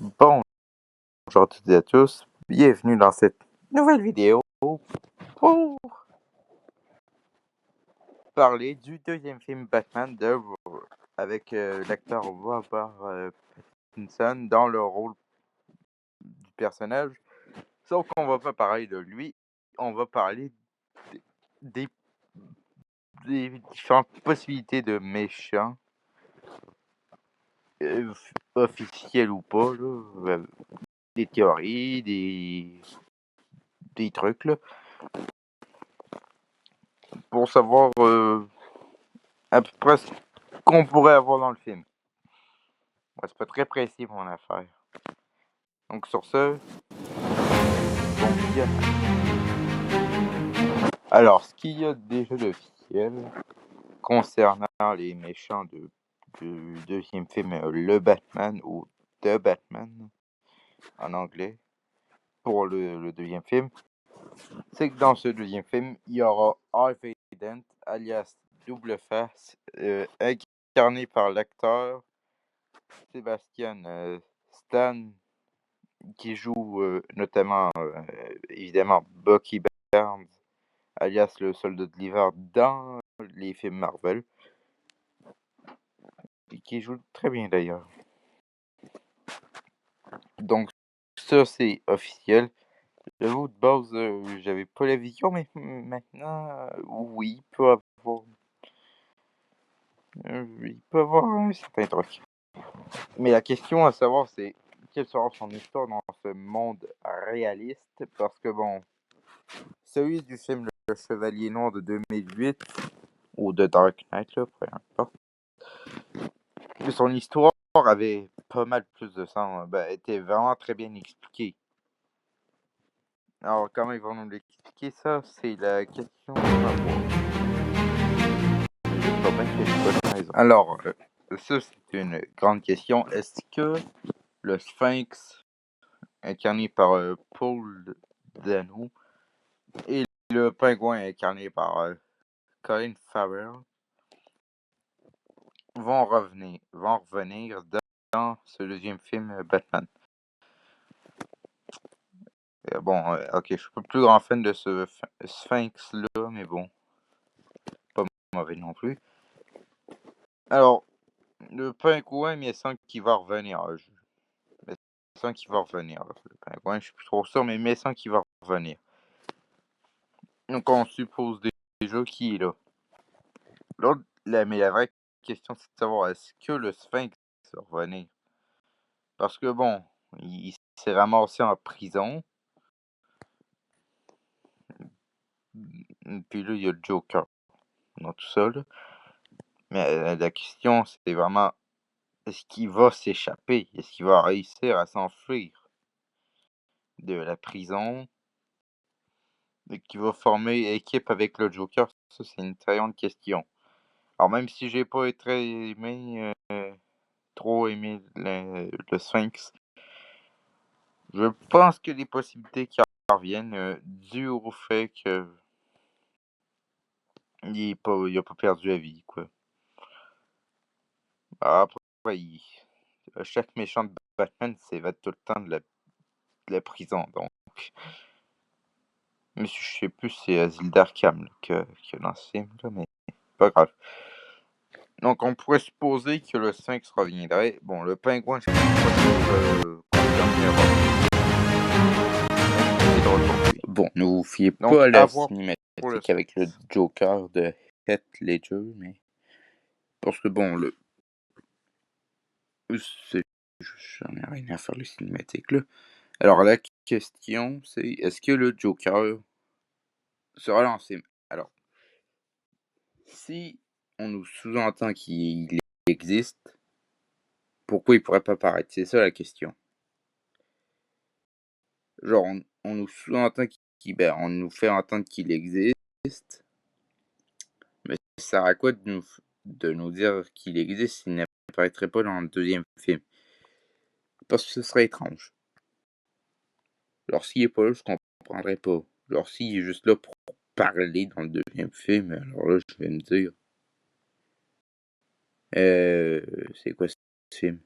Bonjour à toutes et à tous, bienvenue dans cette nouvelle vidéo pour parler du deuxième film Batman avec l'acteur Robert Pattinson dans le rôle du personnage. Sauf qu'on va pas parler de lui, on va parler des, des différentes possibilités de méchants, officiels ou pas, là, des théories, des trucs, là, pour savoir à peu près ce qu'on pourrait avoir dans le film. Ouais, c'est pas très précis mon affaire. Donc sur ce, bon visionnage. Alors, ce qu'il y a déjà d'officiel concernant les méchants du deuxième film, Le Batman ou The Batman en anglais, pour le deuxième film, c'est que dans ce deuxième film, il y aura Harvey Dent, alias Double Face, incarné par l'acteur Sébastien Stan, qui joue notamment, évidemment, Bucky Barnes, alias le soldat de l'hiver dans les films Marvel, et qui joue très bien d'ailleurs. Donc, ça, c'est officiel. J'avoue, de base, j'avais pas la vision, mais maintenant, oui, il peut avoir un certain truc. Mais la question à savoir, c'est quelle sera son histoire dans ce monde réaliste, parce que bon, celui du film Le Chevalier Noir de 2008, ou The Dark Knight, là, peu importe, son histoire avait pas mal plus de sens, était vraiment très bien expliquée. Alors, comment ils vont nous l'expliquer, ça, c'est la question à voir. J'espère bien que j'ai pas raison. Alors, ça, c'est une grande question. Est-ce que le Sphinx, incarné par Paul Dano, et le pingouin, incarné par Colin Farrell, vont revenir dans ce deuxième film Batman? Bon, ok, je suis pas le plus grand fan de ce Sphinx-là, mais bon, pas mauvais non plus. Alors, le pingouin, il me semble qu'il va revenir. Il me semble qu'il va revenir. Là. Le pingouin, je suis plus trop sûr, mais il me semble qu'il va revenir. Donc, on suppose déjà qu'il est là. Mais la vraie question, c'est de savoir, est-ce que le Sphinx va revenir? Parce que, bon, il s'est ramassé en prison. Puis là, il y a le Joker dans tout ça, là. Mais la question, c'est vraiment, est-ce qu'il va s'échapper? Est-ce qu'il va réussir à s'enfuir de la prison? Et qu'il va former équipe avec le Joker? Ça, c'est une très grande question. Alors, même si j'ai pas trop aimé le Sphinx, je pense que les possibilités qui reviennent, dû au fait que il a pas perdu la vie, quoi. Après, chaque méchant de Batman s'évade tout le temps de la prison, donc. Mais je sais plus si c'est Asile d'Arkham là, que dans ce film, là, mais pas grave. Donc, on pourrait supposer que le Sphinx reviendrait. Bon, le pingouin, je suis pas sûr qu'il est de retour, lui. Bon, ne vous fiez pas Donc, à à la voir pour le cinématique avec le Joker de Heath Ledger, mais. Parce que bon, j'en ai rien à faire, les cinématiques, là. Alors, la question, c'est est-ce que le Joker sera lancé? Alors, si on nous sous-entend qu'il existe, pourquoi il pourrait pas apparaître? C'est ça la question. Genre, on nous sous-entend on nous fait entendre qu'il existe, mais ça sert à quoi de nous dire qu'il existe s'il n'apparaîtrait pas dans le deuxième film? Parce que ce serait étrange. Alors, s'il est pas là, je comprendrais pas. Alors, s'il est juste là pour parler dans le deuxième film, alors là, je vais me dire, c'est quoi ce film?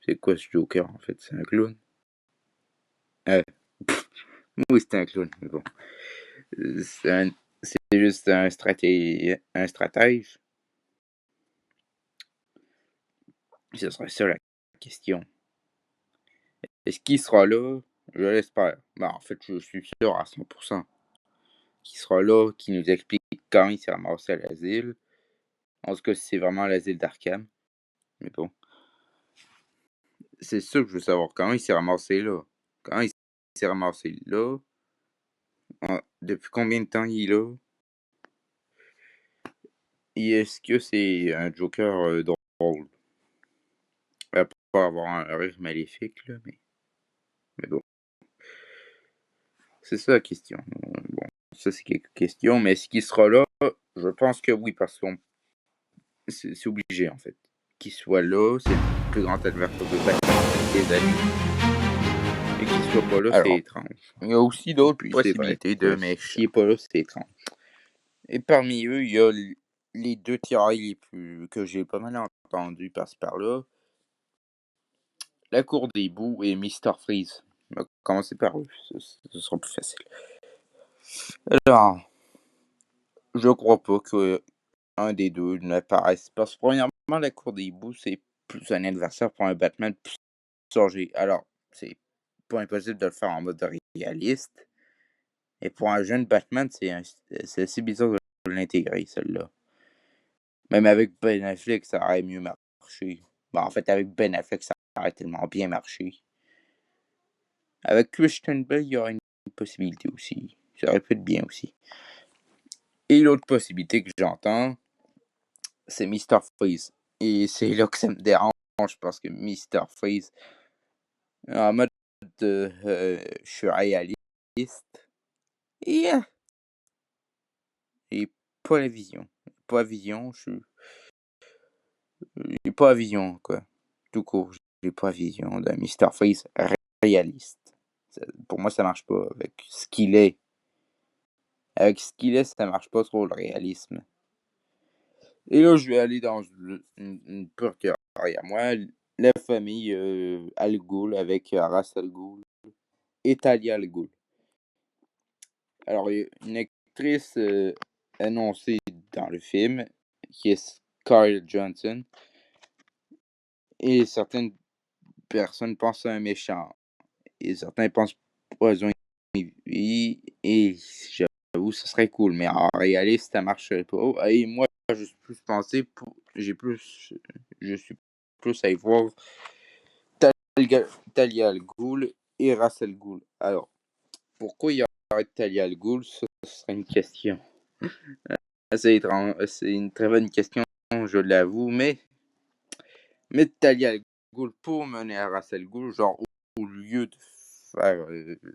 C'est quoi ce Joker, en fait? C'est un clown? Oui, c'est un clown, mais bon. C'est juste un stratège. Ce serait ça la question. Est-ce qu'il sera là? Je l'espère. En fait, je suis sûr à 100% qu'il sera là, qu'il nous explique quand il s'est ramassé à l'asile. En tout cas, si c'est vraiment l'asile d'Arkham. Mais bon. C'est sûr que je veux savoir quand il s'est ramassé là. Quand il s'est ramassé là? Depuis combien de temps il est là? Et est-ce que c'est un Joker drôle? Pas avoir un rire maléfique, là, mais bon. C'est ça la question. Bon, ça c'est quelques questions, mais est-ce qu'il sera là? Je pense que oui, parce que c'est obligé en fait. Qu'il soit là, c'est le plus grand adversaire de Batman depuis des années. Et qu'il soit pas là, c'est étrange. Il y a aussi d'autres possibilités de mais s'il est pas là, c'est étrange. Et parmi eux, il y a les deux tirailles les plus que j'ai pas mal entendu par-ci par-là. La Cour des Bouts et Mr. Freeze. On va commencer par eux, ce sera plus facile. Alors, je crois pas qu'un des deux n'apparaisse. Parce que premièrement, la Cour des Bouts, c'est plus un adversaire pour un Batman plus âgé. Alors, c'est pas impossible de le faire en mode réaliste. Et pour un jeune Batman, c'est assez bizarre de l'intégrer, celle-là. Même avec Ben Affleck, ça aurait mieux marché. En fait, avec Ben Affleck, ça aurait tellement bien marché. Avec Christian Bale, il y aurait une possibilité aussi. Ça aurait pu être bien aussi. Et l'autre possibilité que j'entends, c'est Mr. Freeze. Et c'est là que ça me dérange parce que Mr. Freeze, en mode je suis réaliste, et pas la vision. Pas la vision, j'ai pas la vision, quoi. Tout court, j'ai pas la vision d'un Mr. Freeze réaliste. Pour moi, ça marche pas avec ce qu'il est. Avec ce qu'il est, ça marche pas trop le réalisme. Et là, je vais aller dans une pure théorie à moi. La famille Al Ghul avec Ra's al Ghul et Talia al Ghul. Alors, il y a une actrice annoncée dans le film qui est Scarlett Johansson. Et certaines personnes pensent à un méchant. Et certains pensent poison et j'avoue, ce serait cool. Mais en réaliste, ça marcherait pas. Et moi, je suis plus pensé je suis plus à y voir Talia al Ghul et Ra's al Ghul. Alors, pourquoi il y aurait Talia al Ghul? Ça, ce serait une question. C'est étrange. C'est une très bonne question, je l'avoue, mais Talia al Ghul pour mener à Ra's al Ghul, genre au lieu de faire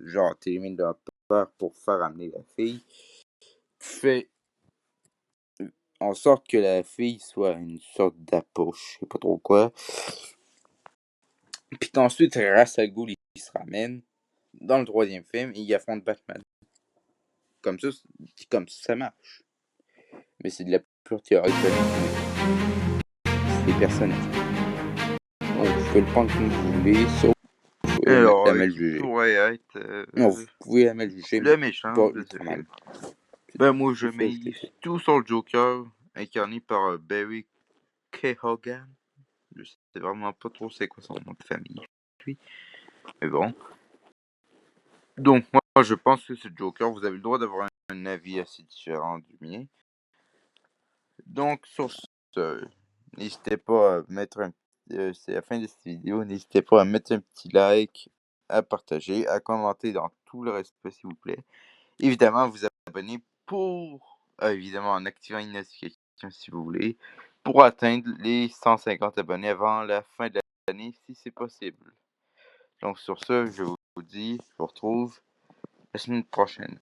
genre t'élimines de la peur pour faire amener la fille, fait en sorte que la fille soit une sorte d'approche, je sais pas trop quoi. Puis qu'ensuite Ra's al Ghul il se ramène dans le troisième film et il affronte Batman. Comme ça marche. Mais c'est de la pure théorie politique. C'est personnel. Donc, vous pouvez le prendre comme vous voulez, sauf la mal juger. Pourrait être non, vous pouvez la mal juger, le méchant de ce film. Moi, je mise tout sur le Joker, incarné par Barry Keoghan. Je sais vraiment pas trop c'est quoi son nom de famille. Mais bon. Donc, moi, je pense que ce Joker, vous avez le droit d'avoir un avis assez différent du mien. Donc, sur ce, n'hésitez pas à mettre c'est la fin de cette vidéo. N'hésitez pas à mettre un petit like, à partager, à commenter dans tout le reste, s'il vous plaît. Évidemment, vous abonner évidemment, en activant une notification si vous voulez, pour atteindre les 150 abonnés avant la fin de l'année, si c'est possible. Donc, sur ce, je vous dis, je vous retrouve la semaine prochaine.